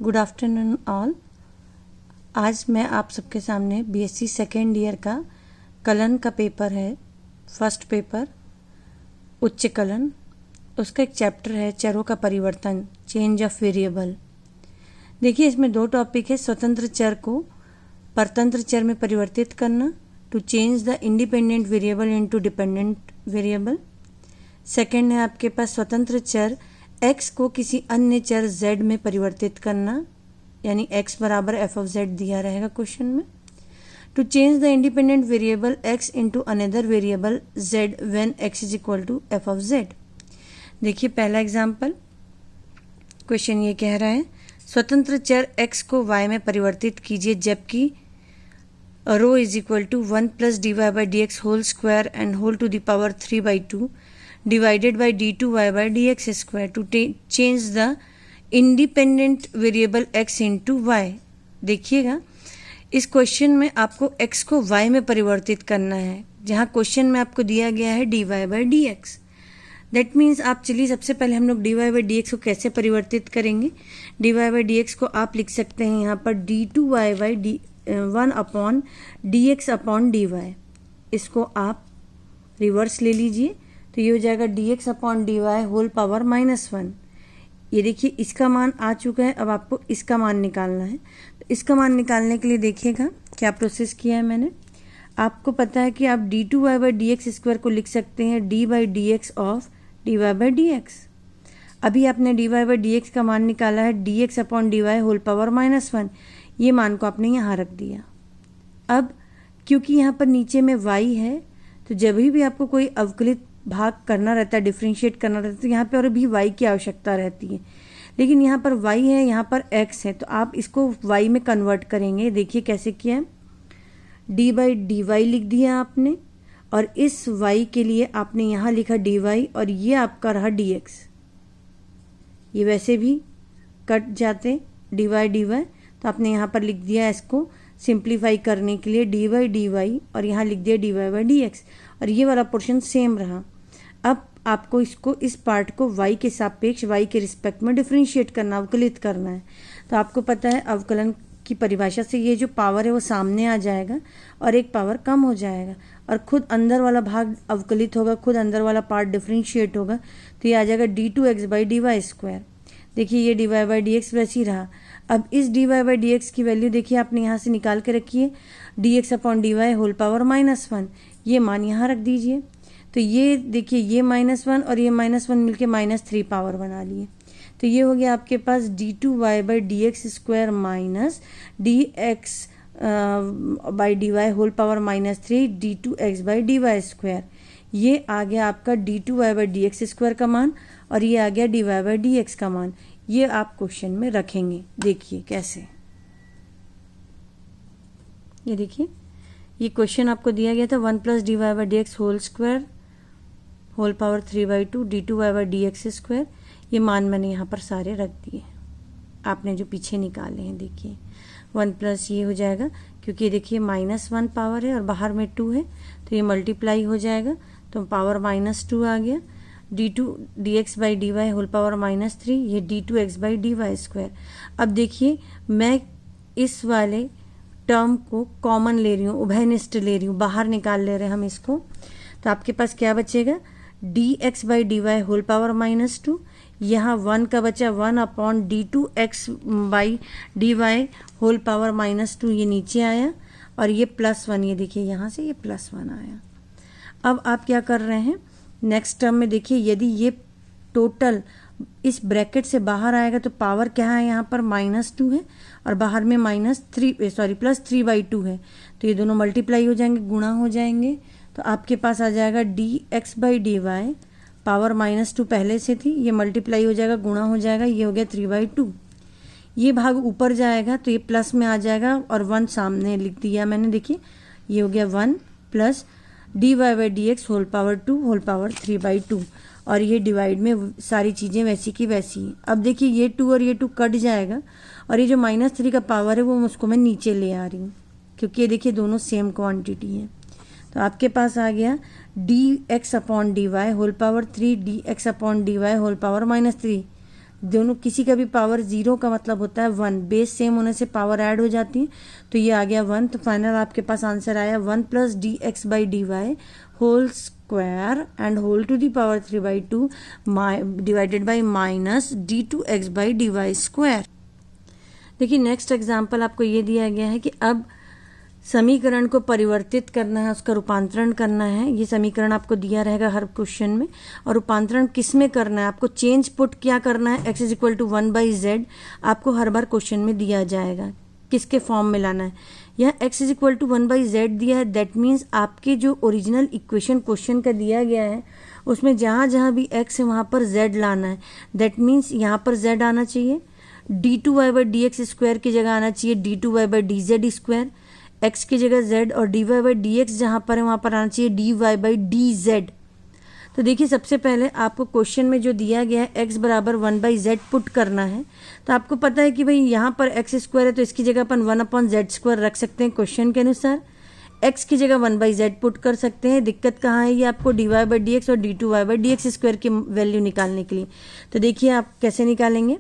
Good afternoon all. आज मैं आप सबके सामने बीएससी सेकेंड ईयर का कलन का पेपर है, फर्स्ट पेपर उच्च कलन। उसका एक चैप्टर है चरों का परिवर्तन, चेंज ऑफ वेरिएबल। देखिए, इसमें दो टॉपिक है, स्वतंत्र चर को परतंत्र चर में परिवर्तित करना, to change the independent variable into dependent variable. Second है आपके पास स्वतंत्र चर x को किसी अन्य चर z में परिवर्तित करना, यानी x बराबर f ऑफ z दिया रहेगा क्वेश्चन में। To change the independent variable x into another variable z when x is equal to f of z। देखिए पहला एग्जाम्पल, क्वेश्चन ये कह रहा है स्वतंत्र चर x को y में परिवर्तित कीजिए जबकि rho is equal to 1 plus D Y by D x whole square and whole to the power 3/2 divided by d2y by dx square to change the independent variable x into y। देखिएगा, इस question में आपको x को y में परिवर्तित करना है, जहाँ क्वेश्चन में आपको दिया गया है dy by dx। That means आप चलिए सबसे पहले हम लोग dy by dx को कैसे परिवर्तित करेंगे। dy by dx को आप लिख सकते हैं यहाँ पर d2y by 1 upon dx upon dy। इसको आप रिवर्स ले लीजिए तो ये हो जाएगा dx upon d y whole power -1। ये देखिए इसका मान आ चुका है, अब आपको इसका मान निकालना है। तो इसका मान निकालने के लिए देखिएगा क्या प्रोसेस किया है मैंने। आपको पता है कि आप d2y by D x square को लिख सकते हैं d by D X of dy by D x. अभी आपने dy बाई डी एक्स का मान निकाला है dx upon d y whole power -1। ये मान को आपने यहाँ रख दिया। अब क्योंकि यहाँ पर नीचे में y है, तो जब भी आपको कोई अवकलित भाग करना रहता है, डिफ्रेंशिएट करना रहता है, तो यहाँ पे और भी y की आवश्यकता रहती है। लेकिन यहाँ पर y है, यहाँ पर x है, तो आप इसको y में कन्वर्ट करेंगे। देखिए कैसे किया है, d बाई डी वाई लिख दिया आपने, और इस y के लिए आपने यहाँ लिखा dy, और ये आपका रहा dx। ये वैसे भी कट जाते dy dy, तो आपने यहाँ पर लिख दिया इसको सिंप्लीफाई करने के लिए dy dy, और यहाँ लिख दिया dy बाई dx, और ये वाला पोर्शन सेम रहा। अब आपको इसको इस पार्ट को y के सापेक्ष y के रिस्पेक्ट में डिफ्रेंशिएट करना, अवकलित करना है। तो आपको पता है अवकलन की परिभाषा से ये जो पावर है वो सामने आ जाएगा और एक पावर कम हो जाएगा, और खुद अंदर वाला भाग अवकलित होगा, खुद अंदर वाला पार्ट डिफ्रेंशिएट होगा, तो ये आ जाएगा d2x by d y square. देखिए ये dy बाई डी एक्स वैसे ही रहा। अब इस dy बाई डी एक्स की वैल्यू देखिए आपने यहाँ से निकाल के रखी है dx upon d y whole power -1। ये मान यहाँ रख दीजिए, तो ये देखिए ये -1 और ये -1 मिलके -3 पावर बना लिए। तो ये हो गया आपके पास d2y by D x square minus dx by d y whole power -3 d2x by d y square. ये आ गया आपका d2y by D x square का मान, और ये आ गया dy बाई डी एक्स का मान। ये आप क्वेश्चन में रखेंगे। देखिए कैसे, ये देखिए ये क्वेश्चन आपको दिया गया था 1 plus D Y by D x whole square whole power 3/2 d2y by D x square. ये मान मैंने यहाँ पर सारे रख दिए, आपने जो पीछे निकाले हैं। देखिए 1 प्लस ये हो जाएगा, क्योंकि देखिए -1 पावर है और बाहर में 2 है, तो ये मल्टीप्लाई हो जाएगा, तो पावर -2 आ गया। d2 dx by d y whole power -3, ये d2x by d y square. अब देखिए मैं इस वाले टर्म को कॉमन ले रही हूँ, उभयनिष्ठ ले रही हूँ, बाहर निकाल ले रहे हैं हम इसको। तो आपके पास क्या बचेगा, dx by d y whole power -2, यहाँ 1 का बचा 1 upon d2x by d y whole power -2, ये नीचे आया, और ये +1, ये देखिए यहाँ से ये +1 आया। अब आप क्या कर रहे हैं, नेक्स्ट टर्म में देखिए यदि ये टोटल इस ब्रैकेट से बाहर आएगा तो पावर क्या है, यहाँ पर -2 है और बाहर में +3/2 है, तो ये दोनों मल्टीप्लाई हो जाएंगे, गुणा हो जाएंगे। तो आपके पास आ जाएगा dx by d y, power -2 पहले से थी, ये मल्टीप्लाई हो जाएगा, गुणा हो जाएगा, ये हो गया 3/2। ये भाग ऊपर जाएगा तो ये प्लस में आ जाएगा, और 1 सामने लिख दिया मैंने। देखिए ये हो गया 1 plus dy by D x whole power 2 whole power 3/2, और ये डिवाइड में सारी चीज़ें वैसी की वैसी हैं। अब देखिए ये 2 और ये 2 कट जाएगा, और ये जो -3 का पावर है वो उसको मैं नीचे ले आ रही हूँ, क्योंकि ये देखिए दोनों सेम क्वांटिटी है। तो आपके पास आ गया dx upon d y whole power 3 dx upon d y whole power -3। दोनों किसी का भी पावर 0 का मतलब होता है 1, बेस सेम होने से पावर ऐड हो जाती है, तो ये आ गया 1। तो फाइनल आपके पास आंसर आया 1 + dx/dy whole square and whole to the power 3/2 divided by minus d2x/dy square. देखिए नेक्स्ट एग्जाम्पल आपको ये दिया गया है कि अब समीकरण को परिवर्तित करना है, उसका रूपांतरण करना है। ये समीकरण आपको दिया रहेगा हर क्वेश्चन में, और रूपांतरण किस में करना है, आपको चेंज पुट क्या करना है, x = 1/z आपको हर बार क्वेश्चन में दिया जाएगा, किसके फॉर्म में लाना है। यह x = 1/z दिया है, दैट मीन्स आपके जो ओरिजिनल इक्वेशन क्वेश्चन का दिया गया है उसमें जहाँ जहाँ भी x है वहाँ पर z लाना है। दैट मीन्स यहाँ पर z आना चाहिए, d2y/dx² की जगह आना चाहिए d2y/dz², x की जगह z, और dy/dx जहाँ पर है वहाँ पर आना चाहिए dy/dz। तो देखिए सबसे पहले आपको क्वेश्चन में जो दिया गया है x = 1/z पुट करना है। तो आपको पता है कि भाई यहाँ पर x² है तो इसकी जगह अपन 1/z² रख सकते हैं क्वेश्चन के अनुसार, x की जगह 1/z पुट कर सकते हैं। दिक्कत कहाँ है, ये आपको dy/dx और d2y/dx² की वैल्यू निकालने के लिए। तो देखिए आप कैसे निकालेंगे,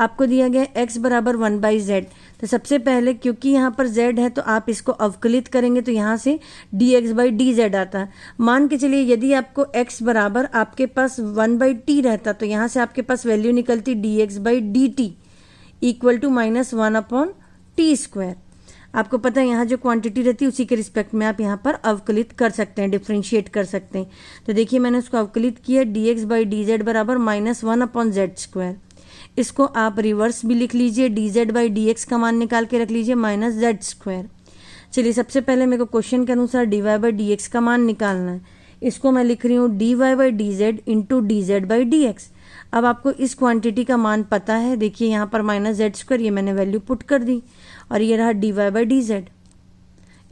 आपको दिया गया है x = 1/z। तो सबसे पहले क्योंकि यहाँ पर z है तो आप इसको अवकलित करेंगे तो यहाँ से dx/dz आता है। मान के चलिए यदि आपको x बराबर आपके पास 1/t रहता तो यहाँ से आपके पास वैल्यू निकलती dx/dt = -1/t²। आपको पता है यहाँ जो क्वांटिटी रहती है उसी के रिस्पेक्ट में आप यहाँ पर अवकलित कर सकते हैं, डिफ्रेंशिएट कर सकते हैं। तो देखिए मैंने उसको अवकलित किया, dx/dz = -1/z²। इसको आप रिवर्स भी लिख लीजिए, dz/dx का मान निकाल के रख लीजिए -z²। चलिए सबसे पहले मेरे को क्वेश्चन के अनुसार dy/dx का मान निकालना है। इसको मैं लिख रही हूँ dy/dz × dz/dx। अब आपको इस क्वांटिटी का मान पता है, देखिए यहाँ पर -z², ये मैंने वैल्यू पुट कर दी, और ये रहा dy/dz।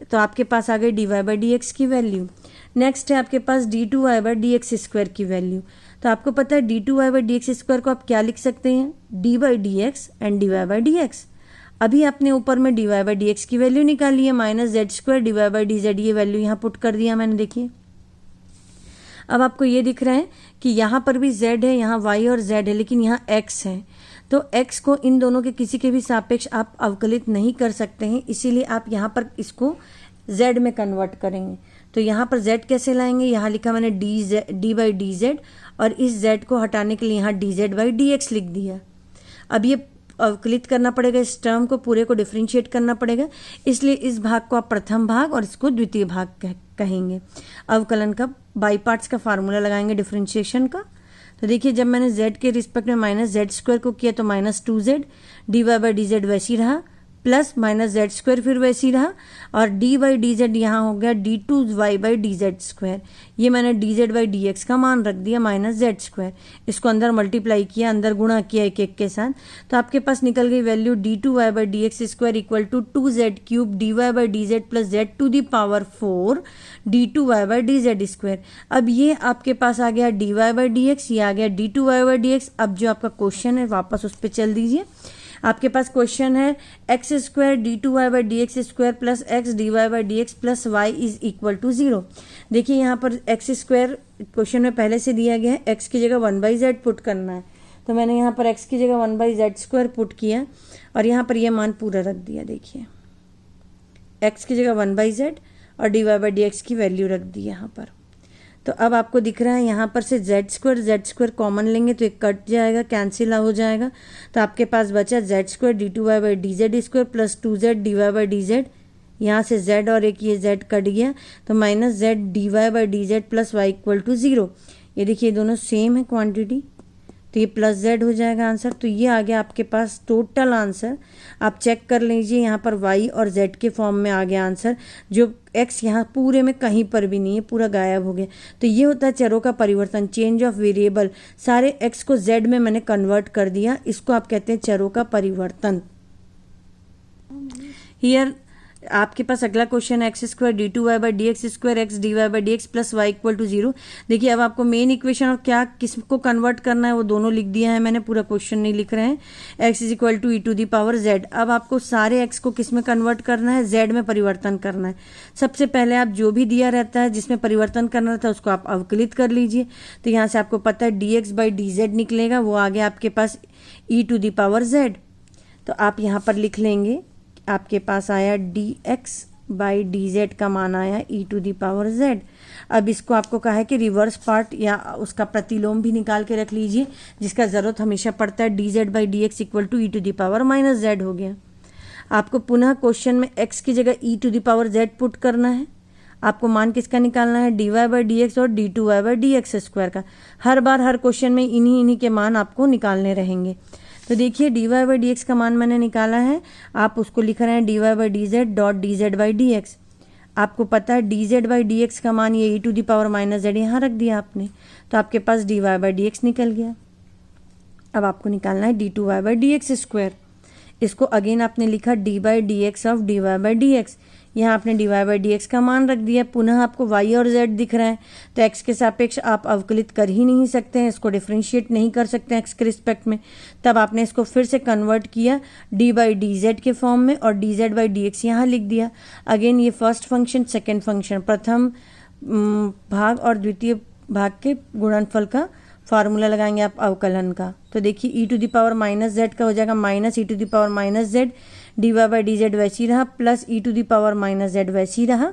तो आपके पास आ गई dy/dx की वैल्यू। नेक्स्ट है आपके पास d2y/dx² की वैल्यू। तो आपको पता है d2y/dx² को आप क्या लिख सकते हैं, d/dx एंड dy/dx। अभी आपने ऊपर में dy/dx की वैल्यू निकाली है, -z² dy/dz, ये वैल्यू यहाँ पुट कर दिया मैंने। देखिए अब आपको ये दिख रहा है कि यहाँ पर भी z है, यहाँ y और z है, लेकिन यहाँ x है। तो x को इन दोनों के किसी के भी सापेक्ष आप अवकलित नहीं कर सकते हैं, इसीलिए आप यहाँ पर इसको z में कन्वर्ट करेंगे। तो यहाँ पर z कैसे लाएंगे, यहाँ लिखा मैंने d/dz, और इस z को हटाने के लिए यहाँ dz/dx लिख दिया। अब ये अवकलित करना पड़ेगा, इस टर्म को पूरे को डिफ्रेंशिएट करना पड़ेगा, इसलिए इस भाग को आप प्रथम भाग और इसको द्वितीय भाग कहेंगे। अवकलन का बाई पार्ट्स का फार्मूला लगाएंगे डिफ्रेंशिएशन का। तो देखिए जब मैंने z के रिस्पेक्ट में -z² को किया तो -2z, dy/dz वैसी रहा, प्लस -z² फिर वैसी रहा, और d/dz यहाँ हो गया d2y/dz²। ये मैंने dz/dx का मान रख दिया -z²। इसको अंदर मल्टीप्लाई किया, अंदर गुणा किया एक एक के साथ, तो आपके पास निकल गई value d2y/dx² = 2z³ dy/dz + z⁴ d2y/dz²। अब ये आपके पास आ गया dy/dx, ये आ गया d2y/dx। अब जो आपका क्वेश्चन है वापस उस पर चल दीजिए। आपके पास क्वेश्चन है x² d2y/dx² + x dy/dx + y = 0। देखिए यहाँ पर x² क्वेश्चन में पहले से दिया गया है, x की जगह 1/z पुट करना है, तो मैंने यहाँ पर x की जगह 1/z² पुट किया, और यहाँ पर यह मान पूरा रख दिया। देखिए x की जगह 1/z और dy/dx की वैल्यू रख दी यहाँ पर। तो अब आपको दिख रहा है यहाँ पर से z² कॉमन लेंगे तो एक कट जाएगा, कैंसिल हो जाएगा, तो आपके पास बचा z² d2y/dz² + 2z dy/dz। यहाँ से z और एक ये z कट गया तो -z dy/dz + y = 0। ये देखिए दोनों सेम है क्वांटिटी, तो ये +z हो जाएगा आंसर। तो ये आ गया आपके पास टोटल आंसर। आप चेक कर लीजिए, यहाँ पर y और z के फॉर्म में आ गया आंसर, जो x यहाँ पूरे में कहीं पर भी नहीं है, पूरा गायब हो गया। तो ये होता है चरों का परिवर्तन, चेंज ऑफ वेरिएबल। सारे x को z में मैंने कन्वर्ट कर दिया, इसको आप कहते हैं चरों का परिवर्तन। हियर आपके पास अगला question x square D two Y by D x square x D Y by D x plus Y equal to 0। देखिए अब आपको मेन इक्वेशन और क्या किसको कन्वर्ट करना है वो दोनों लिख दिया है मैंने, पूरा क्वेश्चन नहीं लिख रहे हैं। X is equal to E to the power z. अब आपको सारे एक्स को किस में कन्वर्ट करना है, जेड में परिवर्तन करना है। सबसे पहले आप जो भी दिया रहता है जिसमें परिवर्तन करना रहता है उसको आप अवकलित कर लीजिए। तो यहाँ से आपको पता है D X by D Z निकलेगा, वो आ गया आपके पास ई टू दी पावर जेड। तो आप यहाँ पर लिख लेंगे, आपके पास आया D X by D Z का मान आया ई टू दी पावर जेड। अब इसको आपको कहा है कि रिवर्स पार्ट या उसका प्रतिलोम भी निकाल के रख लीजिए, जिसका ज़रूरत हमेशा पड़ता है। D Z by D X equal to E to the power minus Z हो गया। आपको पुनः क्वेश्चन में एक्स की जगह E to the power Z put करना है। आपको मान किसका निकालना है, D Y by D X और D two Y by D x square का। हर बार हर क्वेश्चन में इन्हीं के मान आपको निकालने रहेंगे। तो देखिए d Y by D x का मान मैंने निकाला है, आप उसको लिख रहे हैं D Y by D Z dot D Z by D X. आपको पता है D Z by D x का मान ये E to the power minus Z यहाँ रख दिया आपने, तो आपके पास D Y by D X निकल गया। अब आपको निकालना है D two Y by D x square. इसको अगेन आपने लिखा D by D X of D Y by D x. यहाँ आपने d Y by D x का मान रख दिया। पुनः आपको वाई और जेड दिख रहा है, तो एक्स के सापेक्ष आप अवकलित कर ही नहीं सकते हैं, इसको डिफ्रेंशिएट नहीं कर सकते हैं एक्स के रिस्पेक्ट में। तब आपने इसको फिर से कन्वर्ट किया डी बाई डी जेड के फॉर्म में और D Z by D x यहाँ लिख दिया। अगेन ये फर्स्ट फंक्शन सेकेंड फंक्शन, प्रथम भाग और द्वितीय भाग के गुणनफल का फार्मूला लगाएंगे आप अवकलन का। तो देखिए E to the power minus Z का हो जाएगा minus E to the power minus Z, D Y by D Z वैसी रहा, plus E to the power minus Z वैसी रहा,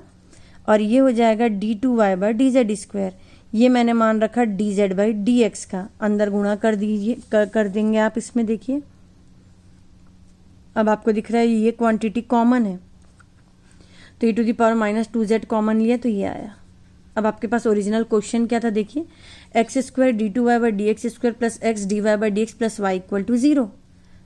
और ये हो जाएगा D two Y by D Z square. ये मैंने मान रखा D Z by D x का, अंदर गुणा कर दीजिए कर देंगे आप इसमें। देखिए अब आपको दिख रहा है ये क्वांटिटी कॉमन है, तो E to the power minus two Z common लिया तो ये आया। अब आपके पास ओरिजिनल क्वेश्चन क्या था, देखिए x square D two Y by D x square plus x D Y by D x plus Y equal to 0।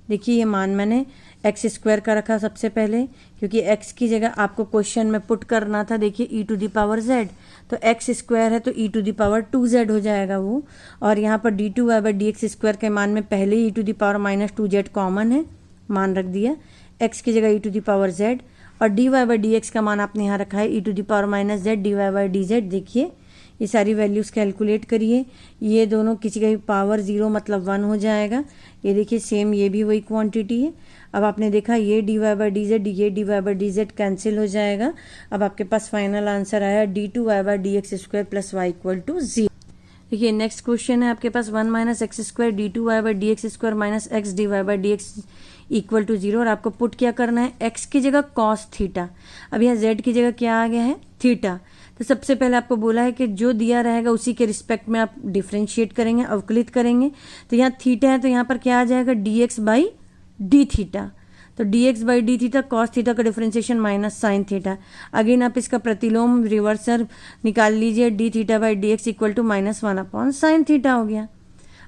देखिए ये मान मैंने एक्स स्क्वायर का रखा सबसे पहले, क्योंकि एक्स की जगह आपको क्वेश्चन में पुट करना था। देखिए E to the power Z, तो एक्स स्क्वायर है तो E to the power 2z हो जाएगा वो, और यहाँ पर D two Y by D x square के मान में पहले ही E to the power minus 2z common है, मान रख दिया। एक्स की जगह E to the power Z और D Y by D x का मान आपने यहाँ रखा है E to the power minus Z D Y by D Z. देखिए ये सारी वैल्यूज़ कैलकुलेट करिए, ये दोनों किसी का भी पावर 0 मतलब 1 हो जाएगा। ये देखिए सेम ये भी वही क्वांटिटी है। अब आपने देखा ये D Y by D Z, ये D Y by D Z cancel हो जाएगा। अब आपके पास फाइनल आंसर आया D two Y by D x square plus Y equal to 0। देखिए नेक्स्ट क्वेश्चन है आपके पास 1 minus X square D two Y by D x square minus X D Y by D X equal to 0, और आपको put क्या करना है, x की जगह कॉस थीटा। अब यहाँ जेड की जगह क्या आ गया है, थीटा। तो सबसे पहले आपको बोला है कि जो दिया रहेगा उसी के रिस्पेक्ट में आप डिफ्रेंशिएट करेंगे, अवकलित करेंगे। तो यहाँ थीटा है तो यहाँ पर क्या आ जाएगा, D X by D theta. तो D X by D theta cos theta का differentiation minus sine theta. Again आप इसका प्रतिलोम रिवर्सर निकाल लीजिए, D theta by D X equal to minus 1 upon sine theta हो गया।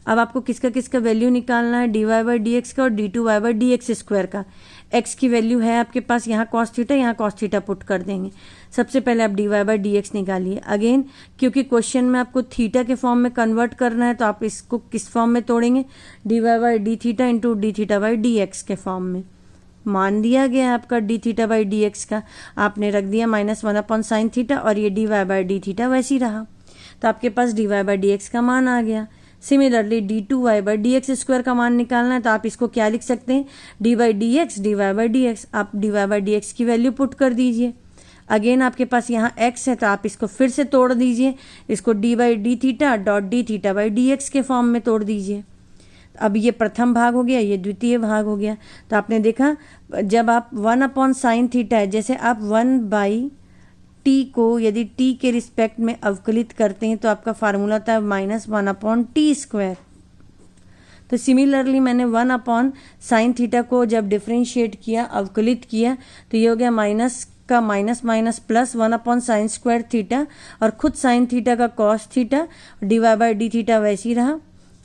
अब आपको किसका किसका वैल्यू निकालना है, D Y by D x का और D two Y by D x square का। एक्स की वैल्यू है आपके पास यहाँ कॉस थीटा, यहाँ कॉस थीटा पुट कर देंगे। सबसे पहले आप d Y by D x निकालिए। अगेन क्योंकि क्वेश्चन में आपको थीटा के फॉर्म में कन्वर्ट करना है तो आप इसको किस फॉर्म में तोड़ेंगे, d Y by D theta into d theta by D x के फॉर्म में। मान दिया गया है आपका d theta by D x का, आपने रख दिया माइनस 1 अपॉन साइन थीटा, और ये D Y by D theta वैसी रहा, तो आपके पास D Y by D x का मान आ गया। Similarly d two Y by D x square का मान निकालना है तो आप इसको क्या लिख सकते हैं, d by D x D Y by D x. आप d Y by D x की वैल्यू पुट कर दीजिए। अगेन आपके पास यहाँ x है तो आप इसको फिर से तोड़ दीजिए, इसको D by D theta dot D theta by D x के फॉर्म में तोड़ दीजिए। अब ये प्रथम भाग हो गया, ये द्वितीय भाग हो गया। तो आपने देखा जब आप 1 अपॉन साइन थीटा है, जैसे आप 1 बाई टी को यदि टी के रिस्पेक्ट में अवकलित करते हैं तो आपका फार्मूला होता है माइनस 1 अपॉन टी स्क्वायर। तो सिमिलरली मैंने 1 अपॉन साइन थीटा को जब डिफ्रेंशिएट किया, अवकलित किया, तो ये हो गया माइनस का minus minus plus 1 upon sine square theta, और खुद साइन थीटा का cos theta, d Y by D theta वैसी रहा,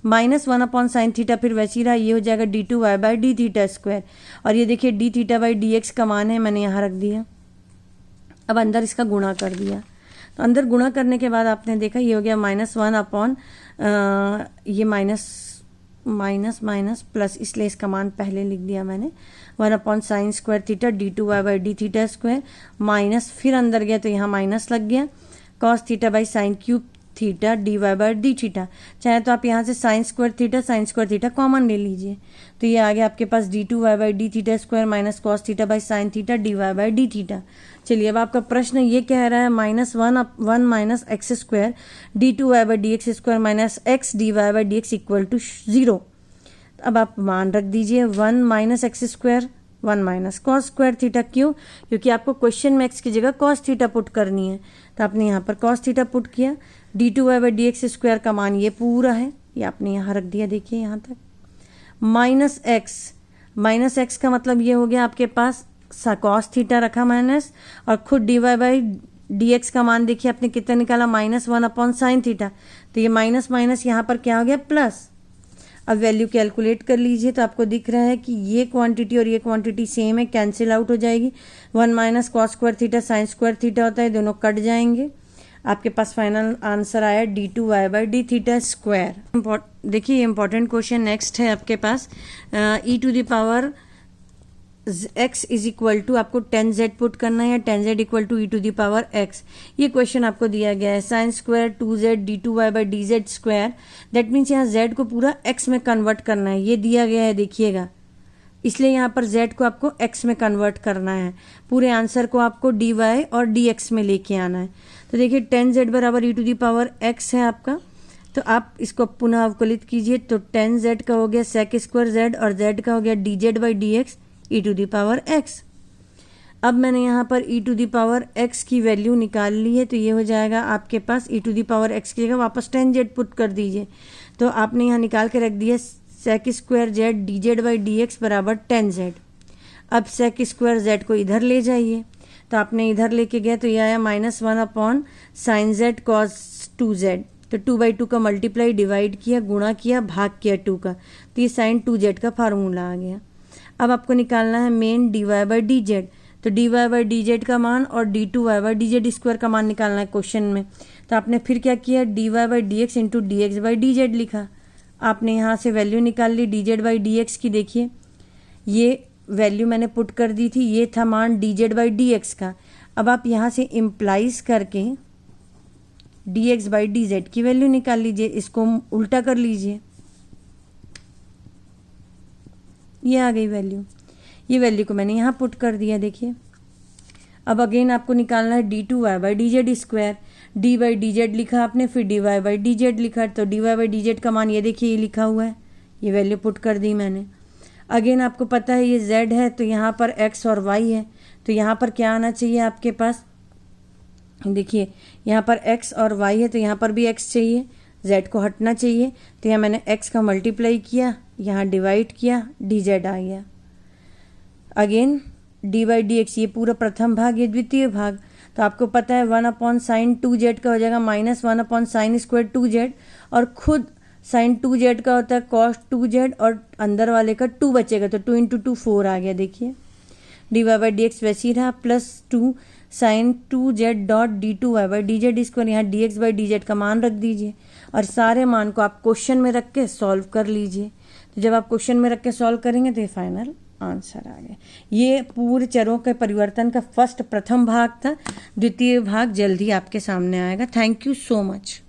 माइनस 1 अपॉन साइन थीटा फिर वैसी रहा, ये हो जाएगा D two Y by D theta square. और ये देखिए d theta by D x का मान है, मैंने यहाँ रख दिया। अब अंदर इसका गुणा कर दिया, तो अंदर गुणा करने के बाद आपने देखा ये हो गया माइनस 1 अपॉन ये माइनस माइनस माइनस प्लस, इसलिए इसका मान पहले लिख दिया मैंने। 1/sin² थीटा d2y/d², माइनस, फिर अंदर गया तो यहाँ माइनस लग गया, cos θ/sin³ थीटा dy/d²। चाहे तो आप यहाँ से sin² थीटा कॉमन ले लीजिए, तो ये आ गया आपके पास d2y/d² minus cos θ/sin θ dy/d²। चलिए अब आपका प्रश्न ये कह रहा है -1 minus x² d2y/dx² minus x dy/dx equal to 0। अब आप मान रख दीजिए 1 minus x², 1 minus cos² theta. क्यों? क्योंकि आपको क्वेश्चन में x की जगह cos थीटा पुट करनी है, तो आपने यहाँ पर cos थीटा पुट किया। d2y/dx² का मान ये पूरा है, ये आपने यहाँ रख दिया, देखिए यहाँ तक। माइनस x का मतलब ये हो गया आपके पास cos थीटा रखा माइनस, और खुद dy/dx का मान देखिए आपने कितना निकाला, -1/sin थीटा। तो ये माइनस माइनस यहाँ पर क्या हो गया, प्लस। अब वैल्यू कैलकुलेट कर लीजिए, तो आपको दिख रहा है कि ये क्वांटिटी और ये क्वांटिटी सेम है, कैंसिल आउट हो जाएगी। 1 minus cos² theta sin² theta होता है, दोनों कट जाएंगे। आपके पास फाइनल आंसर आया d2y/d²। देखिए इंपॉर्टेंट क्वेश्चन नेक्स्ट है आपके पास, e⁻x इज इक्वल टू, आपको 10z पुट करना है, या 10z इक्वल टू e⁻x। ये क्वेश्चन आपको दिया गया है, sin² 2z d2y/dz²। That means यहाँ z को पूरा x में कन्वर्ट करना है, ये दिया गया है देखिएगा, इसलिए यहाँ पर z को आपको x में कन्वर्ट करना है। पूरे आंसर को आपको dy और dx में लेके आना है। तो देखिए 10z बराबर e⁻x है आपका, तो आप इसको पुनः अवकलित कीजिए, तो 10z का हो गया sec² z, और z का हो गया dz/dx e⁻x। अब मैंने यहाँ पर e⁻x की वैल्यु निकाल ली है, तो ये हो जाएगा आपके पास e⁻x की जगह वापस 10z पुट कर दीजिए, तो आपने यहाँ निकाल के रख दिया sec² z dz/dx बराबर 10z। अब sec² z को इधर ले जाइए, तो आपने इधर लेके गया तो ये आया -1/sin z cos 2z। तो 2/2 का मल्टीप्लाई, डिवाइड किया, गुणा किया, भाग किया 2 का, तो ये sin 2z का फार्मूला आ गया। अब आपको निकालना है मेन dy/dz, तो dy/dz का मान और d2y/dz² का मान निकालना है क्वेश्चन में। तो आपने फिर क्या किया, dy/dx इंटू dx/dz लिखा। आपने यहाँ से वैल्यू निकाल ली dz/dx की, देखिए ये वैल्यू मैंने पुट कर दी थी, ये था मान dz/dx का। अब आप यहाँ से इम्प्लाइज करके dx/dz की वैल्यू निकाल लीजिए, इसको उल्टा कर लीजिए, ये आ गई वैल्यू। ये वैल्यू को मैंने यहाँ पुट कर दिया, देखिए। अब अगेन आपको निकालना है d2y/dz², d/dz लिखा आपने, फिर dy/dz लिखा, तो dy/dz का मान ये देखिए ये लिखा हुआ है, ये वैल्यू पुट कर दी मैंने। अगेन आपको पता है ये z है, तो यहाँ पर x और y है, तो यहाँ पर क्या आना चाहिए आपके पास, देखिए यहाँ पर x और y है, तो यहाँ पर भी x चाहिए, z को हटना चाहिए, तो यहाँ मैंने x का मल्टीप्लाई किया, यहाँ डिवाइड किया, dz आ गया। अगेन dy/dx, ये पूरा प्रथम भाग, ये द्वितीय भाग, तो आपको पता है 1/sin 2z का हो जाएगा -1/sin² 2z, और खुद sin 2z का होता है cos 2z, और अंदर वाले का 2 बचेगा, तो 2 × 2 4 आ गया, देखिए। dy/dx वैसी रहा, +2 sin 2z डॉट d2y/dz², यहाँ dx/dz का मान रख दीजिए, और सारे मान को आप क्वेश्चन में रख के सॉल्व कर लीजिए। तो जब आप क्वेश्चन में रख के सॉल्व करेंगे तो ये फाइनल आंसर आ गया। ये पूरे चरों के परिवर्तन का प्रथम भाग था, द्वितीय भाग जल्दी आपके सामने आएगा। Thank you so much.